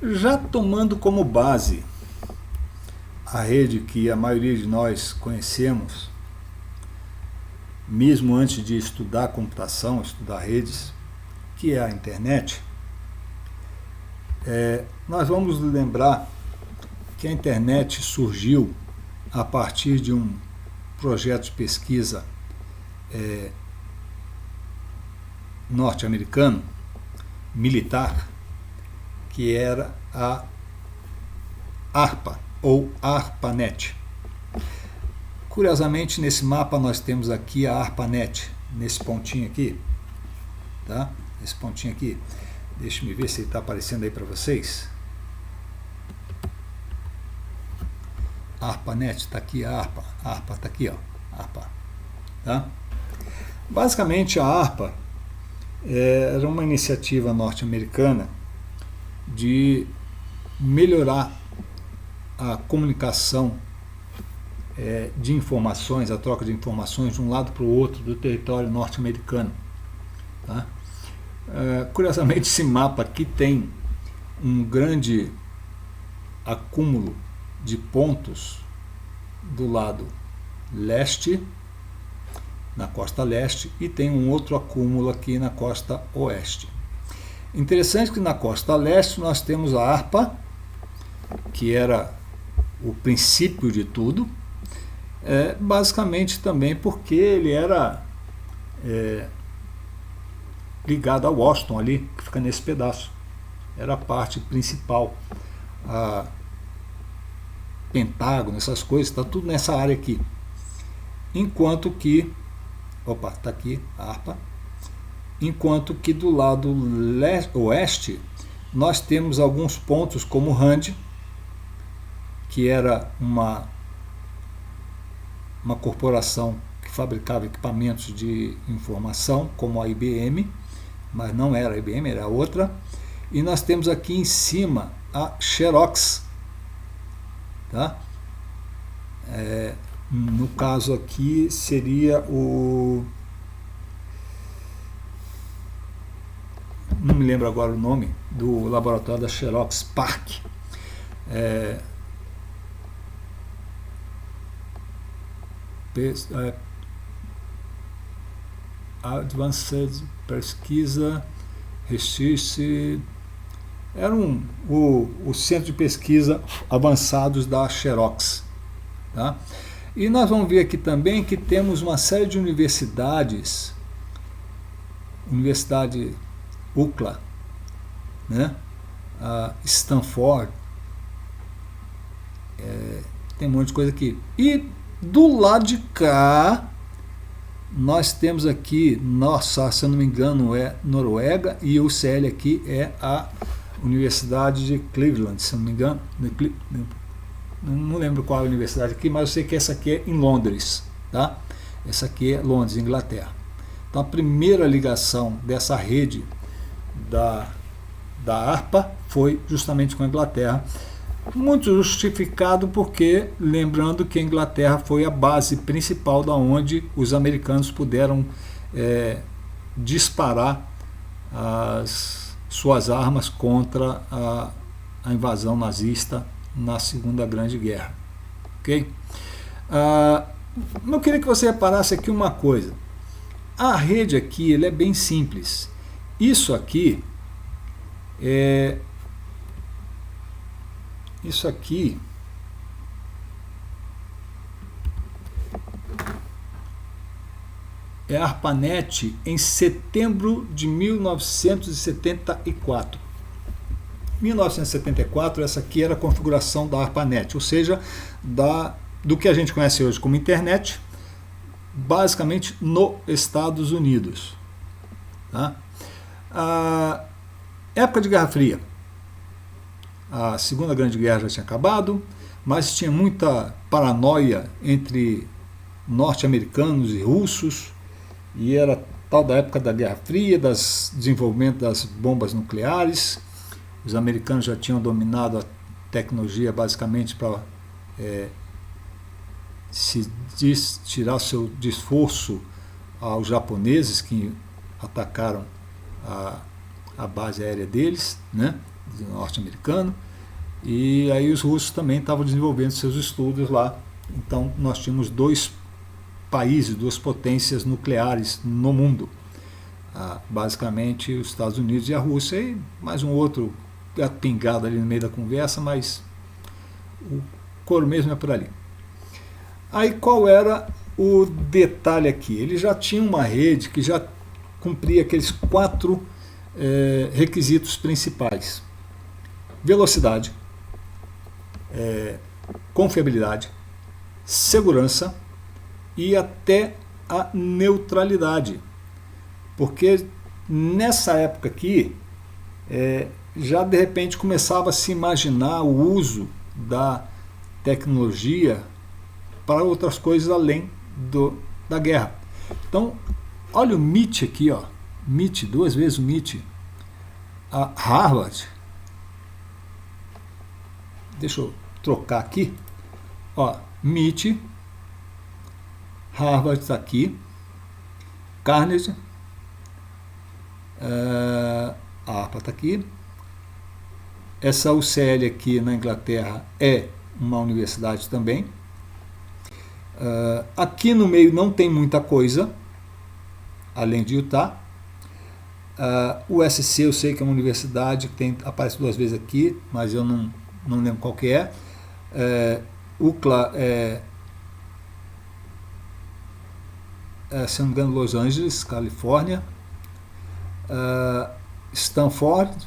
Já tomando como base a rede que a maioria de nós conhecemos, mesmo antes de estudar computação, estudar redes, que é a internet, nós vamos lembrar que a internet surgiu a partir de um projeto de pesquisa norte-americano, militar, que era a ARPA, ou ARPANET. Curiosamente, nesse mapa nós temos aqui a ARPANET, nesse pontinho aqui, tá? Esse pontinho aqui. Deixa eu ver se ele está aparecendo aí para vocês. ARPANET, está aqui a ARPA. A ARPA está aqui, ó. ARPA, tá? Basicamente, a ARPA era uma iniciativa norte-americana de melhorar a comunicação de informações, a troca de informações de um lado para o outro do território norte-americano. Tá? Curiosamente, esse mapa aqui tem um grande acúmulo de pontos do lado leste, na costa leste, e tem um outro acúmulo aqui na costa oeste. Interessante que na costa leste nós temos a ARPA, que era o princípio de tudo, basicamente também porque ele era ligado a Washington ali, que fica nesse pedaço. Era a parte principal. Pentágono, essas coisas, está tudo nessa área aqui. Enquanto que, está aqui a ARPA, enquanto que do lado oeste nós temos alguns pontos como RAND, que era uma corporação que fabricava equipamentos de informação, como a IBM, mas não era a IBM, era outra. E nós temos aqui em cima a Xerox, tá? No caso aqui seria o... não me lembro agora o nome do laboratório da Xerox, PARC. Advanced Pesquisa Research, era o centro de pesquisa avançados da Xerox. Tá? E nós vamos ver aqui também que temos uma série de universidades, Universidade UCLA, né? A Stanford, tem um monte de coisa aqui. E do lado de cá, nós temos aqui, nossa, se eu não me engano, é Noruega, e o UCL aqui é a Universidade de Cleveland, se eu não me engano. Não lembro qual é a universidade aqui, mas eu sei que essa aqui é em Londres. Tá? Essa aqui é Londres, Inglaterra. Então a primeira ligação dessa rede da ARPA foi justamente com a Inglaterra. Muito justificado porque, lembrando que a Inglaterra foi a base principal da onde os americanos puderam disparar as suas armas contra a invasão nazista na Segunda Grande Guerra. Ok? Eu queria que você reparasse aqui uma coisa. A rede aqui é bem simples. Isso aqui é a ARPANET em setembro de 1974. 1974, essa aqui era a configuração da ARPANET, ou seja, do que a gente conhece hoje como internet, basicamente nos Estados Unidos. Tá? A época de Guerra Fria. A Segunda Grande Guerra já tinha acabado, mas tinha muita paranoia entre norte-americanos e russos, e era tal da época da Guerra Fria, desenvolvimento das bombas nucleares. Os americanos já tinham dominado a tecnologia basicamente para tirar o seu desforço aos japoneses que atacaram a base aérea deles, né, norte-americano, e aí os russos também estavam desenvolvendo seus estudos lá. Então nós tínhamos dois países, duas potências nucleares no mundo, basicamente os Estados Unidos e a Rússia, e mais um outro gato pingado ali no meio da conversa, mas o couro mesmo é por ali. Aí qual era o detalhe aqui? Ele já tinha uma rede que já cumpria aqueles 4 requisitos principais: velocidade, confiabilidade, segurança e até a neutralidade. Porque nessa época aqui, já de repente começava a se imaginar o uso da tecnologia para outras coisas além da guerra. Então, olha o MIT aqui, ó. MIT, 2 vezes o MIT. A Harvard, deixa eu trocar aqui, ó, MIT, Harvard está aqui, Carnegie, a ARPA está aqui, essa UCL aqui na Inglaterra é uma universidade também. Aqui no meio não tem muita coisa, além de Utah. O USC eu sei que é uma universidade que aparece 2 vezes aqui, mas eu não lembro qual que é. UCLA se não me engano, Los Angeles, Califórnia. Stanford,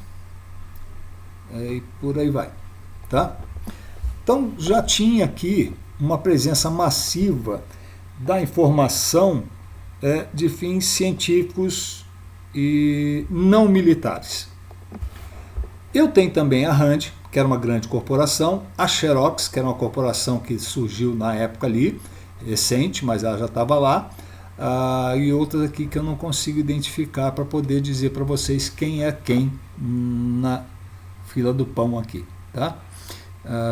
e por aí vai, tá? Então já tinha aqui uma presença massiva da informação de fins científicos e não militares. Eu tenho também a Rand, que era uma grande corporação, a Xerox, que era uma corporação que surgiu na época ali, recente, mas ela já estava lá, e outras aqui que eu não consigo identificar para poder dizer para vocês quem é quem na fila do pão aqui, tá?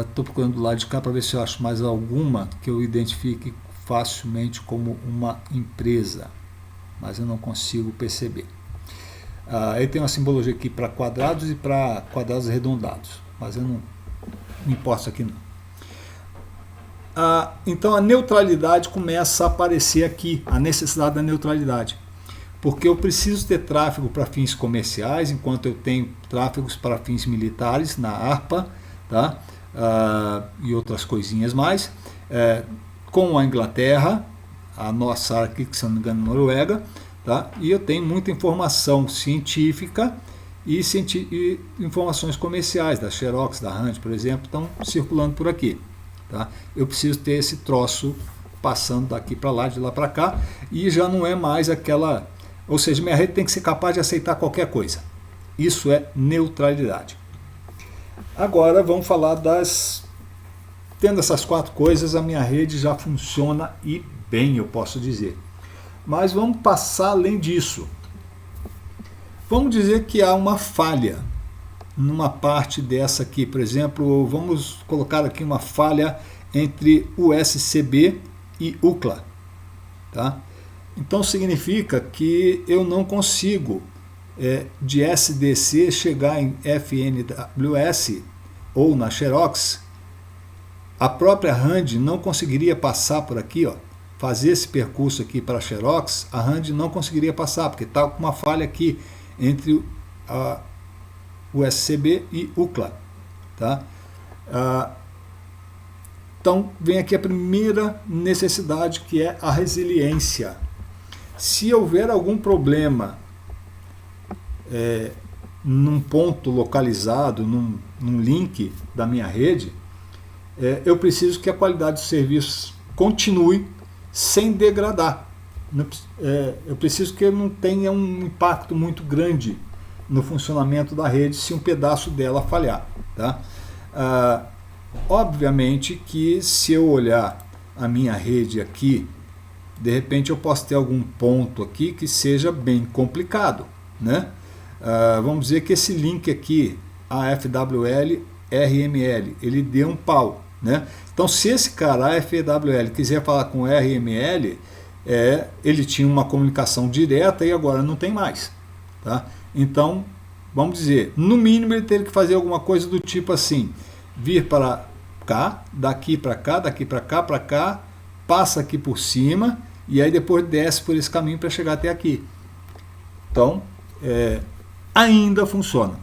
Estou procurando do lado de cá para ver se eu acho mais alguma que eu identifique facilmente como uma empresa, mas eu não consigo perceber. Aí tem uma simbologia aqui para quadrados e para quadrados arredondados, mas eu não me importo aqui não. Então a neutralidade começa a aparecer aqui, a necessidade da neutralidade, porque eu preciso ter tráfego para fins comerciais, enquanto eu tenho tráfegos para fins militares na ARPA, tá? E outras coisinhas mais, com a Inglaterra, a nossa aqui, que se não me engano, Noruega, tá? E eu tenho muita informação científica e informações comerciais, da Xerox, da Rand, por exemplo, estão circulando por aqui. Tá? Eu preciso ter esse troço passando daqui para lá, de lá para cá, e já não é mais aquela... Ou seja, minha rede tem que ser capaz de aceitar qualquer coisa. Isso é neutralidade. Agora vamos falar das... Tendo essas 4 coisas, a minha rede já funciona e bem, eu posso dizer. Mas vamos passar além disso. Vamos dizer que há uma falha numa parte dessa aqui, por exemplo, vamos colocar aqui uma falha entre USCB e UCLA, tá? Então significa que eu não consigo de SDC chegar em FNWS ou na Xerox. A própria Rand não conseguiria passar por aqui, ó, fazer esse percurso aqui para a Xerox. A Rand não conseguiria passar, porque está com uma falha aqui entre a USCB e UCLA, tá? Então vem aqui a primeira necessidade, que é a resiliência. Se houver algum problema num ponto localizado, num link da minha rede, eu preciso que a qualidade do serviço continue sem degradar. Eu preciso que não tenha um impacto muito grande no funcionamento da rede se um pedaço dela falhar, tá? Obviamente que se eu olhar a minha rede aqui, de repente eu posso ter algum ponto aqui que seja bem complicado, né? Vamos dizer que esse link aqui, AFWL RML, ele deu um pau, né? Então se esse cara AFWL quiser falar com RML, ele tinha uma comunicação direta e agora não tem mais, tá? Então vamos dizer, no mínimo ele teria que fazer alguma coisa do tipo assim, vir para cá, daqui para cá, passa aqui por cima, e aí depois desce por esse caminho para chegar até aqui. Então, ainda funciona.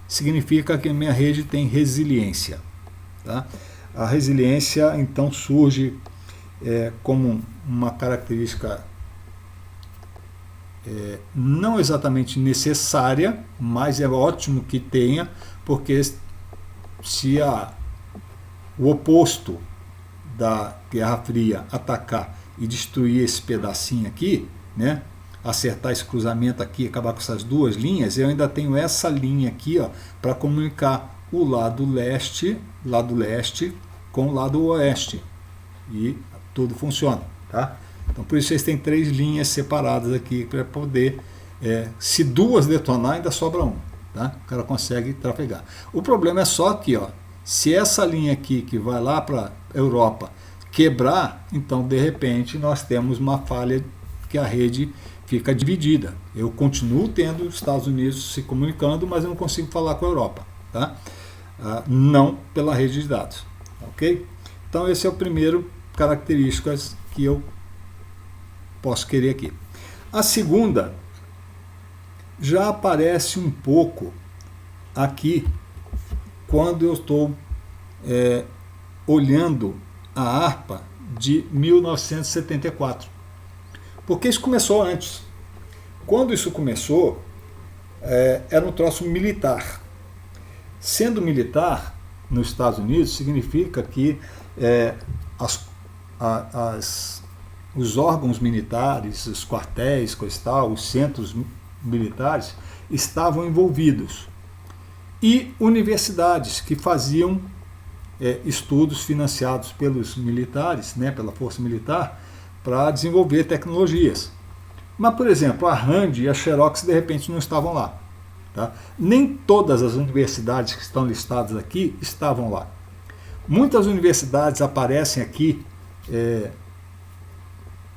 Significa que a minha rede tem resiliência. Tá? A resiliência, então, surge como uma característica não exatamente necessária, mas é ótimo que tenha, porque se o oposto da Guerra Fria atacar e destruir esse pedacinho aqui, né, acertar esse cruzamento aqui, acabar com essas duas linhas, eu ainda tenho essa linha aqui para comunicar o lado leste com o lado oeste, e tudo funciona, tá? Então por isso vocês têm 3 linhas separadas aqui para poder, se duas detonar ainda sobra uma, tá? O cara consegue trafegar. O problema é só aqui, se essa linha aqui que vai lá para a Europa quebrar, então de repente nós temos uma falha que a rede fica dividida. Eu continuo tendo os Estados Unidos se comunicando, mas eu não consigo falar com a Europa, tá? Não pela rede de dados, ok? Então esse é o primeiro características que eu posso querer aqui. A segunda já aparece um pouco aqui quando eu estou olhando a ARPA de 1974. Porque isso começou antes. Quando isso começou, era um troço militar. Sendo militar, nos Estados Unidos, significa que os órgãos militares, os quartéis, coisa e tal, os centros militares, estavam envolvidos. E universidades que faziam estudos financiados pelos militares, né, pela força militar, para desenvolver tecnologias. Mas, por exemplo, a Rand e a Xerox de repente não estavam lá. Tá? Nem todas as universidades que estão listadas aqui estavam lá. Muitas universidades aparecem aqui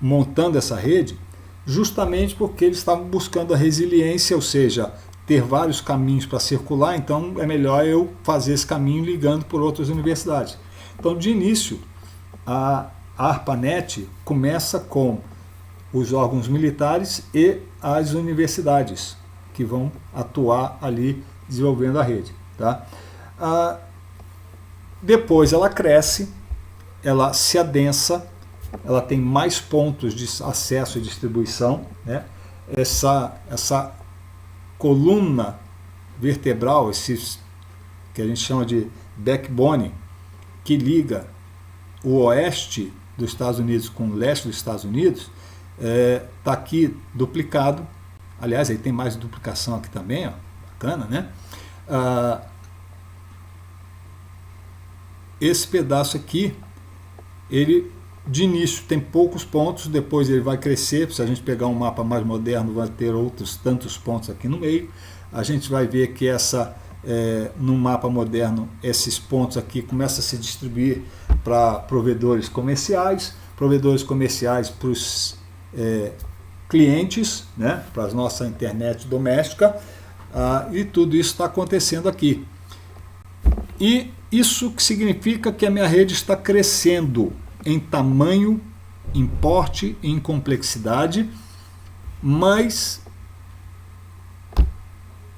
montando essa rede justamente porque eles estavam buscando a resiliência, ou seja, ter vários caminhos para circular, então é melhor eu fazer esse caminho ligando por outras universidades. Então, de início, a ARPANET começa com os órgãos militares e as universidades que vão atuar ali desenvolvendo a rede. Tá? Depois ela cresce, ela se adensa, ela tem mais pontos de acesso e distribuição, né? Essa coluna vertebral, esses que a gente chama de backbone, que liga o oeste dos Estados Unidos com o leste dos Estados Unidos, está aqui duplicado. Aliás, aí tem mais duplicação aqui também, ó, bacana, né? Esse pedaço aqui, ele de início tem poucos pontos, depois ele vai crescer. Se a gente pegar um mapa mais moderno, vai ter outros tantos pontos aqui no meio. A gente vai ver que no mapa moderno, esses pontos aqui começam a se distribuir para provedores comerciais para os clientes, né, para a nossa internet doméstica, e tudo isso está acontecendo aqui. E isso que significa que a minha rede está crescendo em tamanho, em porte, em complexidade, mas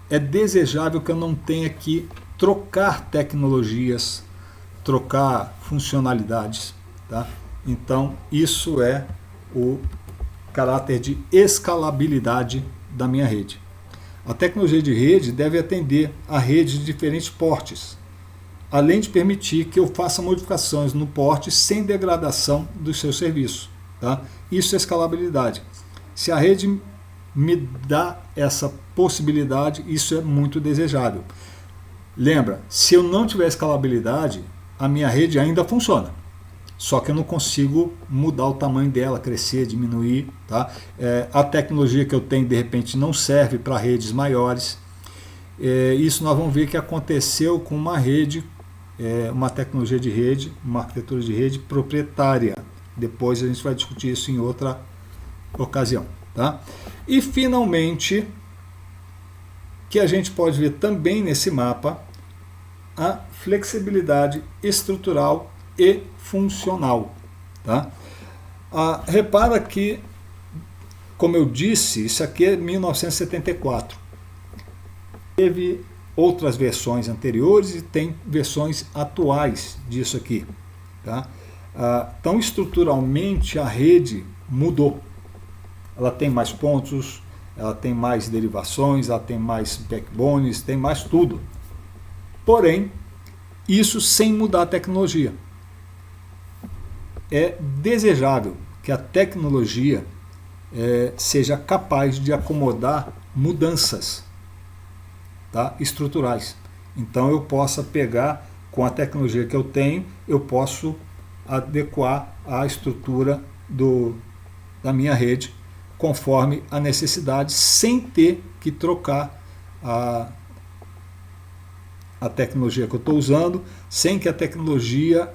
é desejável que eu não tenha que trocar tecnologias, trocar funcionalidades. Tá? Então, isso é o caráter de escalabilidade da minha rede. A tecnologia de rede deve atender a redes de diferentes portes, além de permitir que eu faça modificações no porte sem degradação do seu serviço. Tá? Isso é escalabilidade. Se a rede me dá essa possibilidade, isso é muito desejável. Lembra, se eu não tiver escalabilidade, a minha rede ainda funciona. Só que eu não consigo mudar o tamanho dela, crescer, diminuir. Tá? A tecnologia que eu tenho, de repente, não serve para redes maiores. Isso nós vamos ver que aconteceu com uma rede, uma tecnologia de rede, uma arquitetura de rede proprietária. Depois a gente vai discutir isso em outra ocasião. Tá? E finalmente, que a gente pode ver também nesse mapa a flexibilidade estrutural e funcional. Tá? Repara que, como eu disse, isso aqui é 1974. Teve outras versões anteriores e tem versões atuais disso aqui. Tá? Então, estruturalmente, a rede mudou. Ela tem mais pontos, ela tem mais derivações, ela tem mais backbones, tem mais tudo. Porém, isso sem mudar a tecnologia. É desejável que a tecnologia seja capaz de acomodar mudanças, tá, estruturais. Então eu possa pegar, com a tecnologia que eu tenho, eu posso adequar a estrutura da minha rede conforme a necessidade, sem ter que trocar a tecnologia que eu estou usando, sem que a tecnologia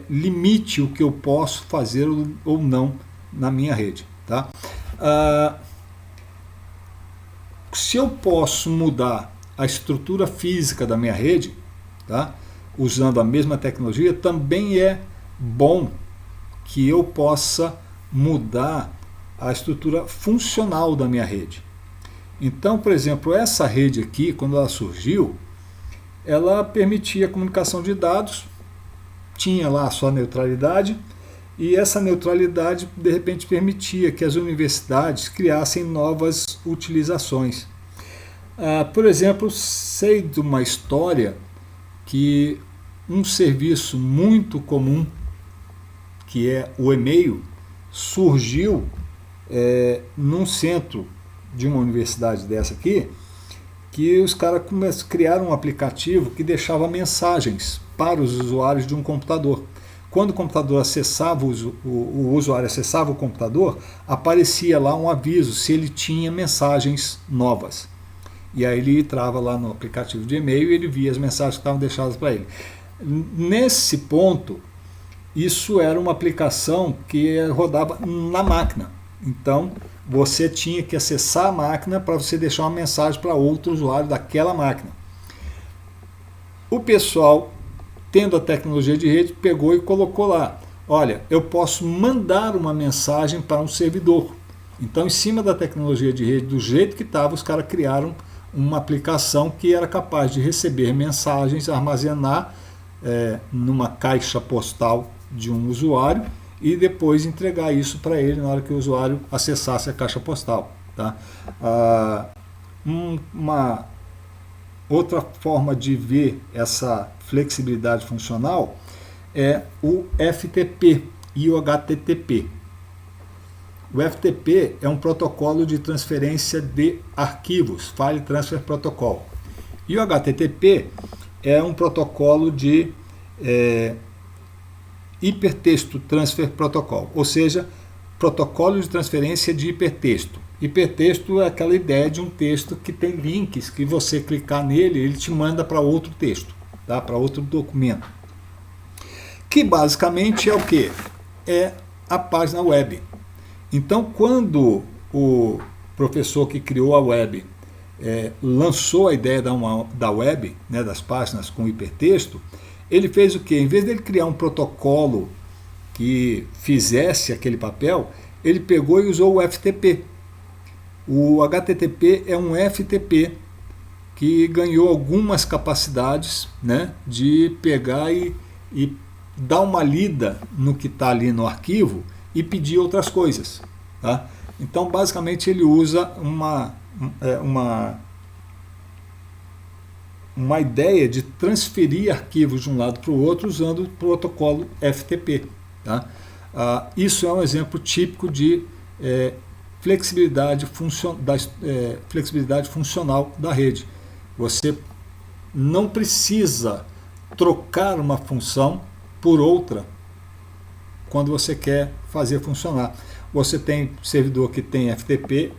limite o que eu posso fazer ou não na minha rede. Tá? Se eu posso mudar a estrutura física da minha rede, tá, usando a mesma tecnologia, também é bom que eu possa mudar a estrutura funcional da minha rede. Então, por exemplo, essa rede aqui, quando ela surgiu, ela permitia a comunicação de dados, tinha lá a sua neutralidade, e essa neutralidade, de repente, permitia que as universidades criassem novas utilizações. Por exemplo, sei de uma história que um serviço muito comum, que é o e-mail, surgiu num centro de uma universidade dessa aqui, que os caras criaram um aplicativo que deixava mensagens para os usuários de um computador. Quando o computador acessava, o usuário acessava o computador, aparecia lá um aviso se ele tinha mensagens novas. E aí ele entrava lá no aplicativo de e-mail e ele via as mensagens que estavam deixadas para ele. Nesse ponto, isso era uma aplicação que rodava na máquina. Então, você tinha que acessar a máquina para você deixar uma mensagem para outro usuário daquela máquina. O pessoal, tendo a tecnologia de rede, pegou e colocou lá: olha, eu posso mandar uma mensagem para um servidor. Então, em cima da tecnologia de rede, do jeito que estava, os caras criaram uma aplicação que era capaz de receber mensagens, armazenar numa caixa postal de um usuário e depois entregar isso para ele na hora que o usuário acessasse a caixa postal. Tá? Uma outra forma de ver essa flexibilidade funcional é o FTP e o HTTP. O FTP é um protocolo de transferência de arquivos, File Transfer Protocol. E o HTTP é um protocolo de Hipertexto Transfer Protocol, ou seja, protocolo de transferência de hipertexto. Hipertexto é aquela ideia de um texto que tem links, que você clicar nele, ele te manda para outro texto, tá? Para outro documento. Que basicamente é o quê? É a página web. Então, quando o professor que criou a web lançou a ideia da web, né, das páginas com hipertexto, ele fez o quê? Em vez dele criar um protocolo que fizesse aquele papel, ele pegou e usou o FTP. O HTTP é um FTP que ganhou algumas capacidades, né, de pegar e dar uma lida no que está ali no arquivo e pedir outras coisas. Tá? Então, basicamente, ele usa uma ideia de transferir arquivos de um lado para o outro usando o protocolo FTP. Tá? Isso é um exemplo típico de flexibilidade funcional da rede. Você não precisa trocar uma função por outra quando você quer fazer funcionar. Você tem servidor que tem FTP,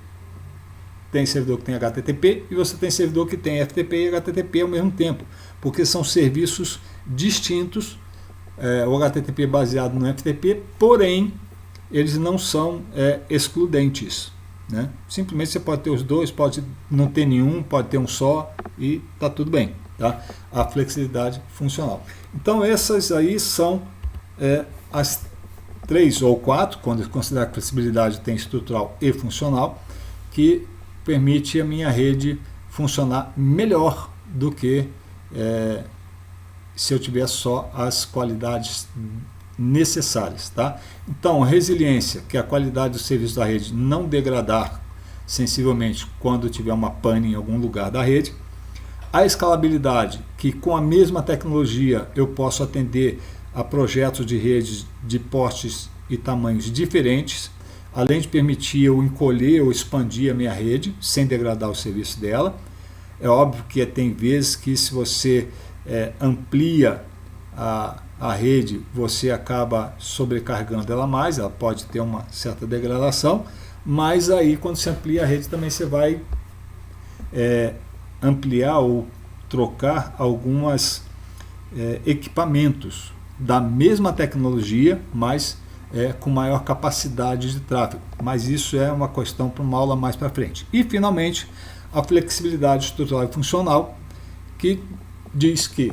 tem servidor que tem HTTP, e você tem servidor que tem FTP e HTTP ao mesmo tempo, porque são serviços distintos. O HTTP é baseado no FTP, porém, eles não são excludentes. né? Simplesmente você pode ter os dois, pode não ter nenhum, pode ter um só e está tudo bem. Tá? A flexibilidade funcional. Então essas aí são as 3 ou 4, quando considerar que a flexibilidade tem estrutural e funcional, que permite a minha rede funcionar melhor do que se eu tiver só as qualidades necessárias. Tá? Então, resiliência, que é a qualidade do serviço da rede não degradar sensivelmente quando tiver uma pane em algum lugar da rede. A escalabilidade, que com a mesma tecnologia eu posso atender a projetos de redes de portes e tamanhos diferentes, além de permitir eu encolher ou expandir a minha rede sem degradar o serviço dela. É óbvio que tem vezes que se você amplia a rede, você acaba sobrecarregando ela mais, ela pode ter uma certa degradação, mas aí quando você amplia a rede também você vai ampliar ou trocar alguns equipamentos da mesma tecnologia, mas com maior capacidade de tráfego. Mas isso é uma questão para uma aula mais para frente. E, finalmente, a flexibilidade estrutural e funcional, que diz que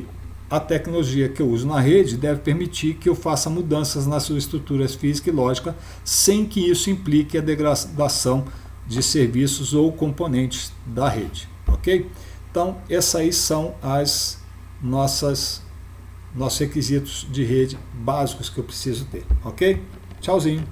a tecnologia que eu uso na rede deve permitir que eu faça mudanças nas suas estruturas física e lógica, sem que isso implique a degradação de serviços ou componentes da rede. Ok? Então, esses aí são nossos requisitos de rede básicos que eu preciso ter. Ok? Tchauzinho!